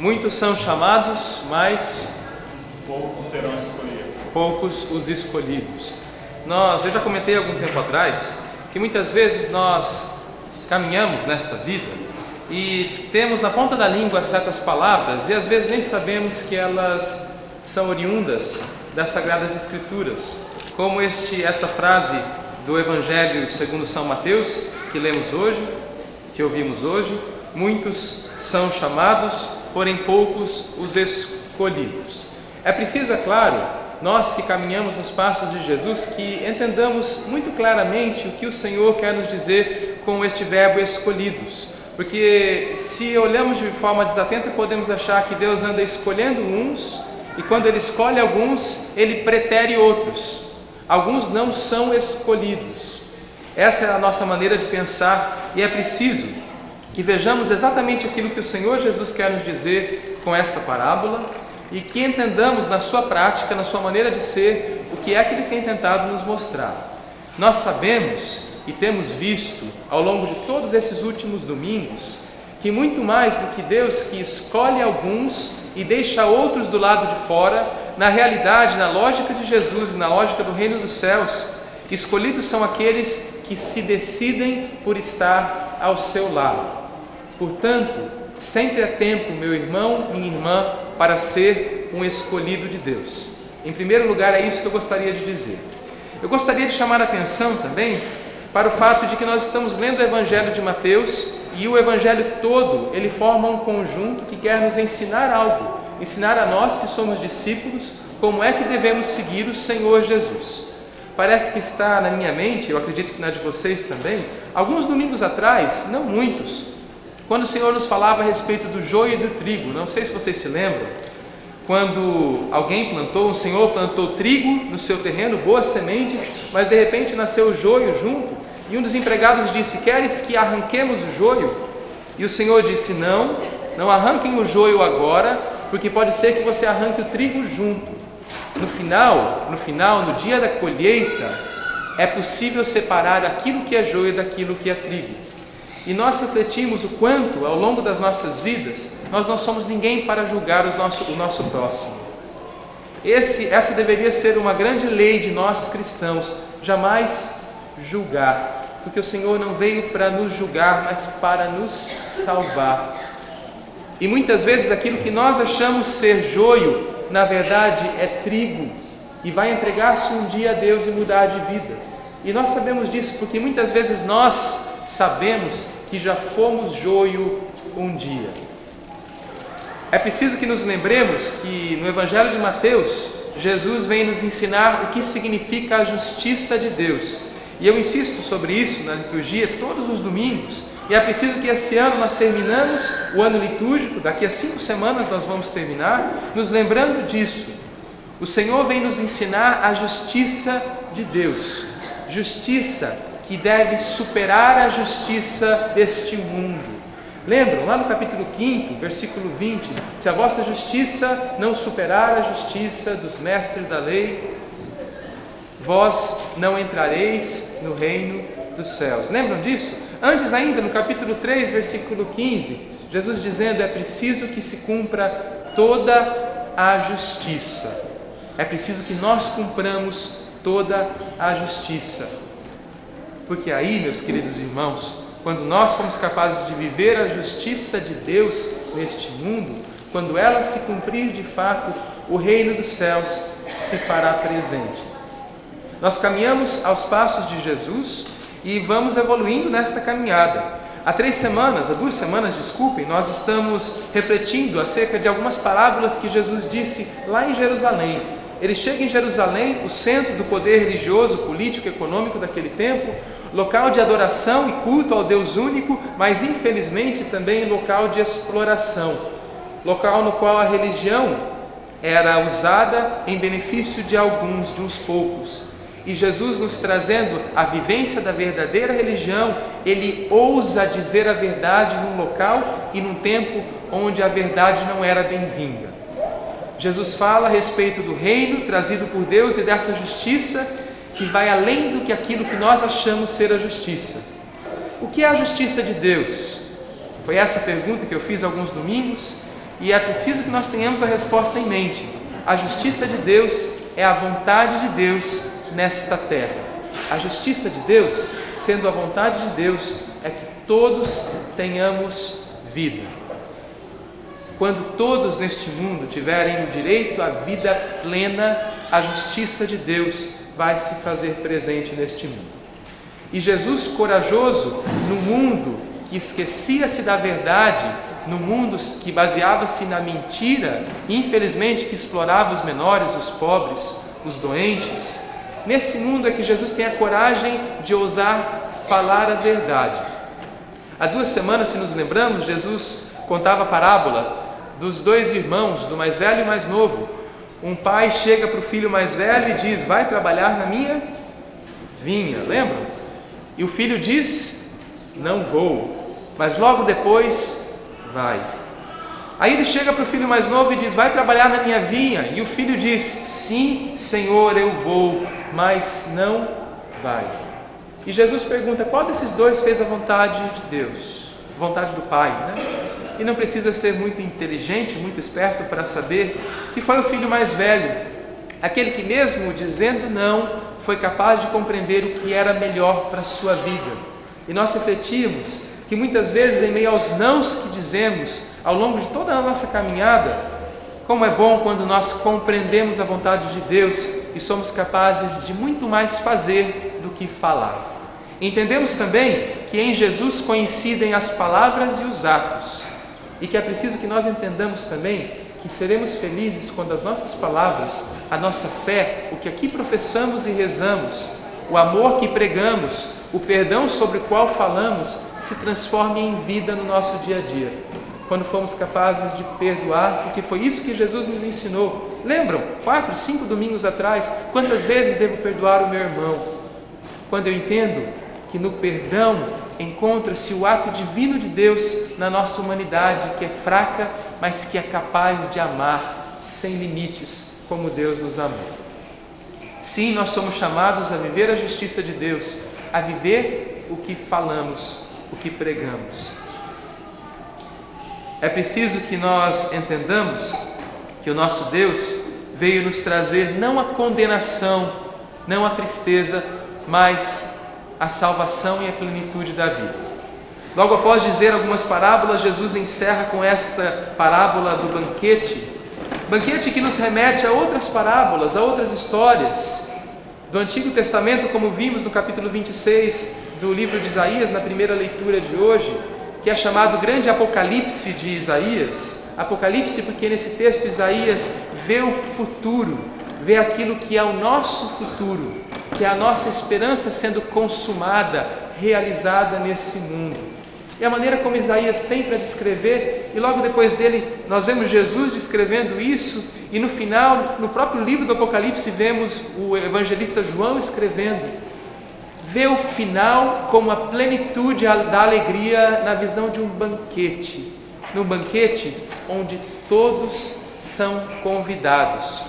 Muitos são chamados, mas poucos serão escolhidos. Poucos os escolhidos. Eu já comentei algum tempo atrás que muitas vezes nós caminhamos nesta vida e temos na ponta da língua certas palavras e às vezes nem sabemos que elas são oriundas das Sagradas Escrituras, como esta frase do Evangelho segundo São Mateus, que lemos hoje, que ouvimos hoje: muitos são chamados, porém poucos os escolhidos. É preciso, é claro, nós que caminhamos nos passos de Jesus, que entendamos muito claramente o que o Senhor quer nos dizer com este verbo escolhidos, porque se olhamos de forma desatenta, podemos achar que Deus anda escolhendo uns, e quando Ele escolhe alguns, Ele pretere outros. Alguns não são escolhidos. Essa é a nossa maneira de pensar, e é preciso que vejamos exatamente aquilo que o Senhor Jesus quer nos dizer com esta parábola e que entendamos na sua prática, na sua maneira de ser, o que é que Ele tem tentado nos mostrar. Nós sabemos e temos visto ao longo de todos esses últimos domingos que muito mais do que Deus que escolhe alguns e deixa outros do lado de fora, na realidade, na lógica de Jesus e na lógica do reino dos céus, escolhidos são aqueles que se decidem por estar ao seu lado. Portanto, sempre é tempo, meu irmão, minha irmã, para ser um escolhido de Deus. Em primeiro lugar, é isso que eu gostaria de dizer. Eu gostaria de chamar a atenção também para o fato de que nós estamos lendo o Evangelho de Mateus e o Evangelho todo, ele forma um conjunto que quer nos ensinar algo, ensinar a nós que somos discípulos, como é que devemos seguir o Senhor Jesus. Parece que está na minha mente, eu acredito que na de vocês também, alguns domingos atrás, não muitos, quando o Senhor nos falava a respeito do joio e do trigo. Não sei se vocês se lembram, quando alguém plantou, o Senhor plantou trigo no seu terreno, boas sementes, mas de repente nasceu o joio junto, e um dos empregados disse: queres que arranquemos o joio? E o Senhor disse: não arranquem o joio agora, porque pode ser que você arranque o trigo junto. No final, no dia da colheita, é possível separar aquilo que é joio daquilo que é trigo. E nós refletimos o quanto, ao longo das nossas vidas, nós não somos ninguém para julgar o nosso próximo. Essa deveria ser uma grande lei de nós cristãos: jamais julgar, porque o Senhor não veio para nos julgar, mas para nos salvar. E muitas vezes aquilo que nós achamos ser joio, na verdade é trigo, e vai entregar-se um dia a Deus e mudar de vida. E nós sabemos disso porque muitas vezes nós sabemos que já fomos joio um dia. É preciso que nos lembremos que no Evangelho de Mateus, Jesus vem nos ensinar o que significa a justiça de Deus. E eu insisto sobre isso na liturgia todos os domingos. E é preciso que esse ano nós terminamos o ano litúrgico, daqui a 5 semanas nós vamos terminar, nos lembrando disso. O Senhor vem nos ensinar a justiça de Deus. Justiça que deve superar a justiça deste mundo. Lembram, lá no capítulo 5, versículo 20, se a vossa justiça não superar a justiça dos mestres da lei, vós não entrareis no reino dos céus. Lembram disso? Antes ainda, no capítulo 3, versículo 15, Jesus dizendo: é preciso que se cumpra toda a justiça. É preciso que nós cumpramos toda a justiça. Porque aí, meus queridos irmãos, quando nós formos capazes de viver a justiça de Deus neste mundo, quando ela se cumprir de fato, o reino dos céus se fará presente. Nós caminhamos aos passos de Jesus e vamos evoluindo nesta caminhada. Há 2 semanas, nós estamos refletindo acerca de algumas parábolas que Jesus disse lá em Jerusalém. Ele chega em Jerusalém, o centro do poder religioso, político e econômico daquele tempo, local de adoração e culto ao Deus único, mas infelizmente também local de exploração, local no qual a religião era usada em benefício de alguns, de uns poucos. E Jesus, nos trazendo a vivência da verdadeira religião, Ele ousa dizer a verdade num local e num tempo onde a verdade não era bem-vinda. Jesus fala a respeito do reino trazido por Deus e dessa justiça que vai além do que aquilo que nós achamos ser a justiça. O que é a justiça de Deus? Foi essa pergunta que eu fiz alguns domingos E é preciso que nós tenhamos a resposta em mente. A justiça de Deus é a vontade de Deus nesta terra. A justiça de Deus, sendo a vontade de Deus, é que todos tenhamos vida. Quando todos neste mundo tiverem o direito à vida plena, a justiça de Deus vai se fazer presente neste mundo. E Jesus, corajoso, no mundo que esquecia-se da verdade, no mundo que baseava-se na mentira, e infelizmente que explorava os menores, os pobres, os doentes, nesse mundo é que Jesus tem a coragem de ousar falar a verdade. Há 2 semanas, se nos lembramos, Jesus contava a parábola dos 2 irmãos, do mais velho e mais novo. Um pai chega para o filho mais velho e diz: vai trabalhar na minha vinha, lembram? E o filho diz: não vou, mas logo depois vai. Aí ele chega para o filho mais novo e diz: vai trabalhar na minha vinha. E o filho diz: sim, Senhor, eu vou, mas não vai. E Jesus pergunta: qual desses 2 fez a vontade de Deus? Vontade do Pai, né? E não precisa ser muito inteligente, muito esperto para saber que foi o filho mais velho, aquele que mesmo dizendo não, foi capaz de compreender o que era melhor para a sua vida. E nós refletimos que muitas vezes, em meio aos nãos que dizemos ao longo de toda a nossa caminhada, como é bom quando nós compreendemos a vontade de Deus e somos capazes de muito mais fazer do que falar. Entendemos também que em Jesus coincidem as palavras e os atos, e que é preciso que nós entendamos também que seremos felizes quando as nossas palavras, a nossa fé, o que aqui professamos e rezamos, o amor que pregamos, o perdão sobre o qual falamos, se transforme em vida no nosso dia a dia. Quando fomos capazes de perdoar, porque foi isso que Jesus nos ensinou. Lembram? 4, 5 domingos atrás, quantas vezes devo perdoar o meu irmão? Quando eu entendo que no perdão encontra-se o ato divino de Deus na nossa humanidade, que é fraca, mas que é capaz de amar sem limites, como Deus nos amou. Sim, nós somos chamados a viver a justiça de Deus, a viver o que falamos, o que pregamos. É preciso que nós entendamos que o nosso Deus veio nos trazer não a condenação, não a tristeza, mas a salvação e a plenitude da vida. Logo após dizer algumas parábolas, Jesus encerra com esta parábola do banquete que nos remete a outras parábolas, a outras histórias do Antigo Testamento, como vimos no capítulo 26 do livro de Isaías, na primeira leitura de hoje, que é chamado Grande Apocalipse de Isaías. Apocalipse porque nesse texto Isaías vê o futuro, vê aquilo que é o nosso futuro, que é a nossa esperança sendo consumada, realizada nesse mundo. E a maneira como Isaías tem para descrever, e logo depois dele nós vemos Jesus descrevendo isso, e no final, no próprio livro do Apocalipse, vemos o evangelista João escrevendo. Vê o final como a plenitude da alegria na visão de um banquete. Num banquete onde todos são convidados.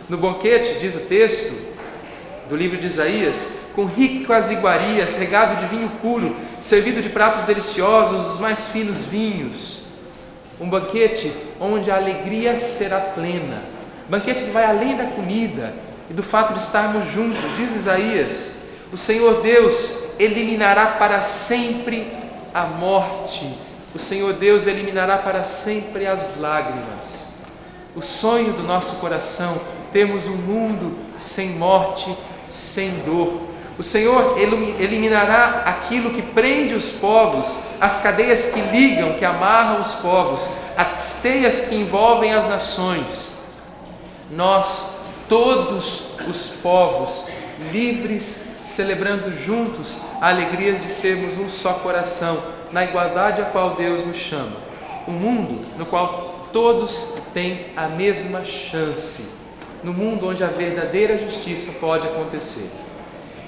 No banquete, diz o texto do livro de Isaías, com ricas iguarias, regado de vinho puro, servido de pratos deliciosos, dos mais finos vinhos. Um banquete onde a alegria será plena. Banquete que vai além da comida e do fato de estarmos juntos. Diz Isaías: o Senhor Deus eliminará para sempre a morte. O Senhor Deus eliminará para sempre as lágrimas. O sonho do nosso coração, termos um mundo sem morte, sem dor. O Senhor eliminará aquilo que prende os povos, as cadeias que ligam, que amarram os povos, as teias que envolvem as nações. Nós, todos os povos, livres, celebrando juntos a alegria de sermos um só coração, na igualdade a qual Deus nos chama. Um mundo no qual todos têm a mesma chance. No mundo onde a verdadeira justiça pode acontecer.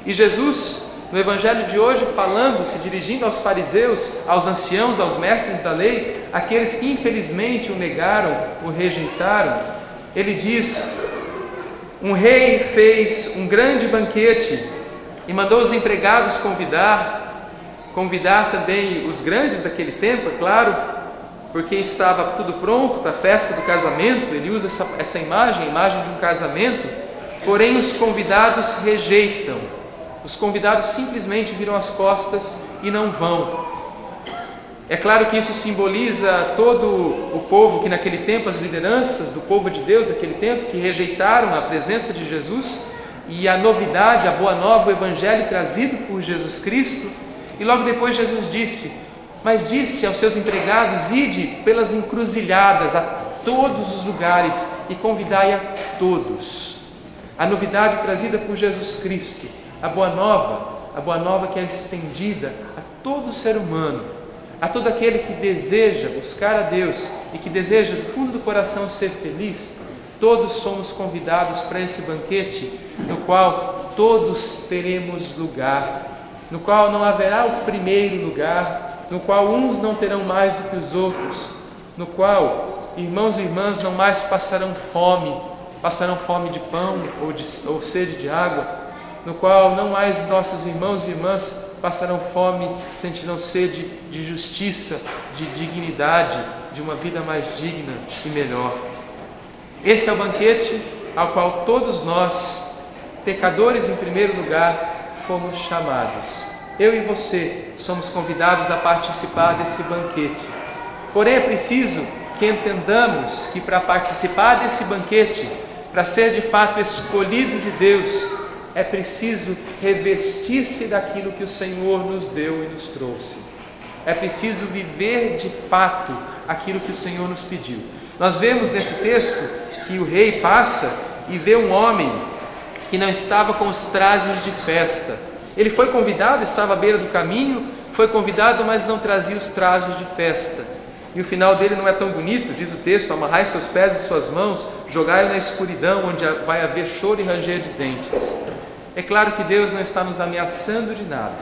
E Jesus, no Evangelho de hoje, falando, se dirigindo aos fariseus, aos anciãos, aos mestres da lei, aqueles que infelizmente o negaram, o rejeitaram, ele diz: um rei fez um grande banquete e mandou os empregados convidar também os grandes daquele tempo, é claro, porque estava tudo pronto para a festa do casamento. Ele usa essa imagem, a imagem de um casamento, porém os convidados rejeitam. Os convidados simplesmente viram as costas e não vão. É claro que isso simboliza todo o povo que naquele tempo, as lideranças do povo de Deus daquele tempo, que rejeitaram a presença de Jesus e a novidade, a boa nova, o evangelho trazido por Jesus Cristo. E logo depois Jesus disse aos seus empregados: ide pelas encruzilhadas a todos os lugares e convidai a todos. A novidade trazida por Jesus Cristo, a boa nova que é estendida a todo ser humano, a todo aquele que deseja buscar a Deus e que deseja do fundo do coração ser feliz. Todos somos convidados para esse banquete, no qual todos teremos lugar, no qual não haverá o primeiro lugar, no qual uns não terão mais do que os outros, no qual irmãos e irmãs não mais passarão fome de pão ou sede de água, no qual não mais nossos irmãos e irmãs passarão fome, sentirão sede de justiça, de dignidade, de uma vida mais digna e melhor. Esse é o banquete ao qual todos nós, pecadores em primeiro lugar, fomos chamados. Eu e você somos convidados a participar desse banquete. Porém, é preciso que entendamos que para participar desse banquete, para ser de fato escolhido de Deus, é preciso revestir-se daquilo que o Senhor nos deu e nos trouxe. É preciso viver de fato aquilo que o Senhor nos pediu. Nós vemos nesse texto que o rei passa e vê um homem que não estava com os trajes de festa. Ele foi convidado, estava à beira do caminho, foi convidado, mas não trazia os trajes de festa. E o final dele não é tão bonito, diz o texto: amarrai seus pés e suas mãos, jogai-o na escuridão, onde vai haver choro e ranger de dentes. É claro que Deus não está nos ameaçando de nada.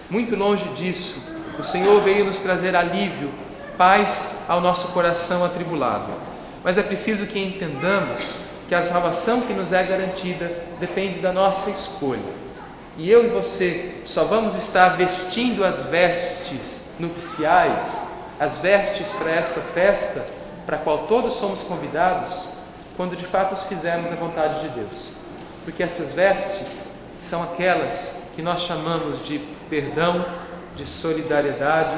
Muito longe disso. O Senhor veio nos trazer alívio, paz ao nosso coração atribulado. Mas é preciso que entendamos que a salvação que nos é garantida depende da nossa escolha. E eu e você só vamos estar vestindo as vestes nupciais, as vestes para essa festa, para a qual todos somos convidados, quando de fato fizermos a vontade de Deus. Porque essas vestes são aquelas que nós chamamos de perdão, de solidariedade,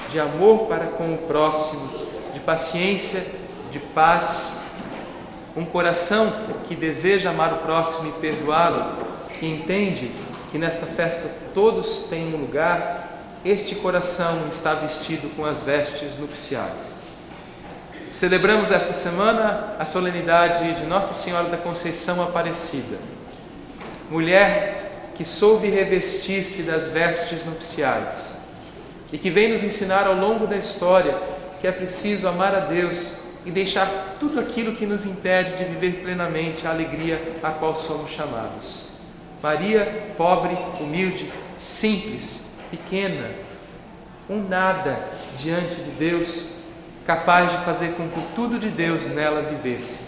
de amor para com o próximo, de paciência, de paz. Um coração que deseja amar o próximo e perdoá-lo, que entende que nesta festa todos têm um lugar. Este coração está vestido com as vestes nupciais. Celebramos esta semana a solenidade de Nossa Senhora da Conceição Aparecida, mulher que soube revestir-se das vestes nupciais e que vem nos ensinar ao longo da história que é preciso amar a Deus e deixar tudo aquilo que nos impede de viver plenamente a alegria a qual somos chamados. Maria, pobre, humilde, simples, pequena, um nada diante de Deus, capaz de fazer com que tudo de Deus nela vivesse,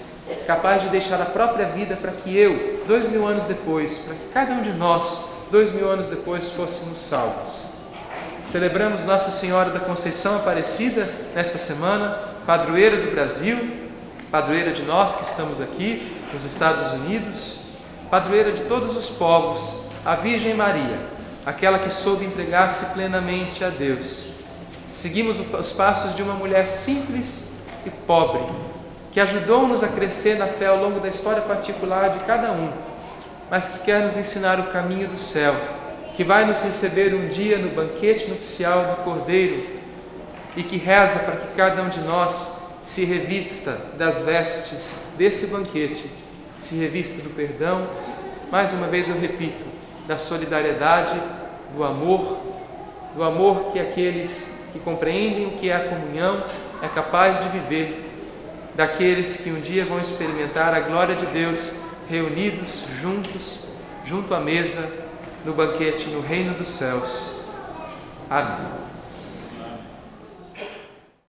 capaz de deixar a própria vida para que eu, 2000 anos depois, para que cada um de nós, 2000 anos depois, fôssemos salvos. Celebramos Nossa Senhora da Conceição Aparecida nesta semana, padroeira do Brasil, padroeira de nós que estamos aqui nos Estados Unidos, padroeira de todos os povos, a Virgem Maria, aquela que soube entregar-se plenamente a Deus. Seguimos os passos de uma mulher simples e pobre, que ajudou-nos a crescer na fé ao longo da história particular de cada um, mas que quer nos ensinar o caminho do céu, que vai nos receber um dia no banquete nupcial do Cordeiro e que reza para que cada um de nós se revista das vestes desse banquete, se revista do perdão, mais uma vez eu repito, da solidariedade, do amor que aqueles que compreendem o que é a comunhão é capaz de viver, daqueles que um dia vão experimentar a glória de Deus reunidos juntos, junto à mesa, no banquete no reino dos céus. Amém.